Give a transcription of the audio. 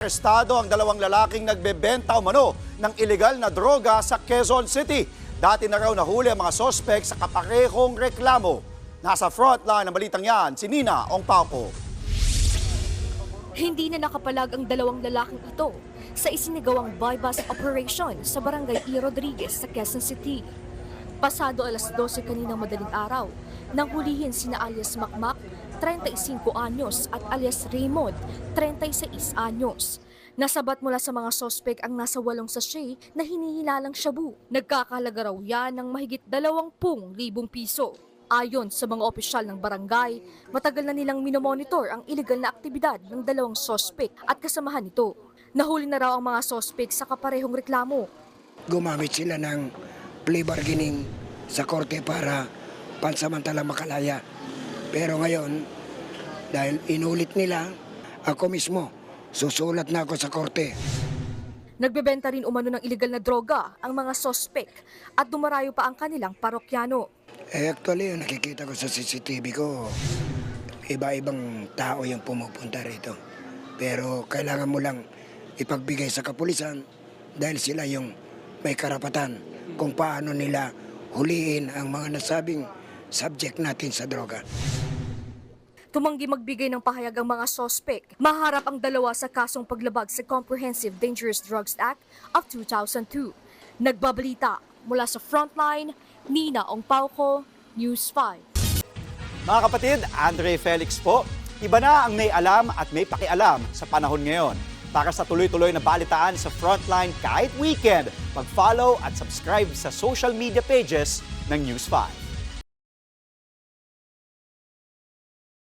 Arestado ang dalawang lalaking nagbebenta umano ng ilegal na droga sa Quezon City. Dati na raw nahuli ang mga sospek sa kaparehong reklamo. Nasa frontline ng balitang yan, si Nina Ongpauco. Hindi na nakapalag ang dalawang lalaking ito sa isinagawang buy-bust operation sa Barangay E. Rodriguez sa Quezon City. Pasado alas 12 kaninang madaling araw, nang hulihin sina alias Makmak, 35 anyos at alias Raymond, 36 anyos. Nasabat mula sa mga sospek ang nasa 8 sachet na hinihilalang shabu. Nagkakahalaga raw yan ng mahigit 20,000 piso. Ayon sa mga opisyal ng barangay, matagal na nilang minomonitor ang illegal na aktibidad ng dalawang sospek at kasamahan nito. Nahuli na raw ang mga sospek sa kaparehong reklamo. Gumamit sila ng plea bargaining sa korte para pansamantala makalaya. Pero ngayon, dahil inulit nila, ako mismo, susulat na ako sa korte. Nagbebenta rin umano ng illegal na droga ang mga sospek at dumarayo pa ang kanilang parokyano. Actually, yung nakikita ko sa CCTV ko, iba-ibang tao yung pumupunta rito. Pero kailangan mo lang ipagbigay sa kapulisan dahil sila yung may karapatan kung paano nila huliin ang mga nasabing subject natin sa droga. Tumanggi magbigay ng pahayag ang mga sospek. Maharap ang dalawa sa kasong paglabag sa Comprehensive Dangerous Drugs Act of 2002. Nagbabalita mula sa Frontline, Nina Ongpauco, News 5. Mga kapatid, Andre Felix po. Iba na ang may alam at may pakialam sa panahon ngayon. Para sa tuloy-tuloy na balitaan sa Frontline kahit weekend, mag-follow at subscribe sa social media pages ng News 5.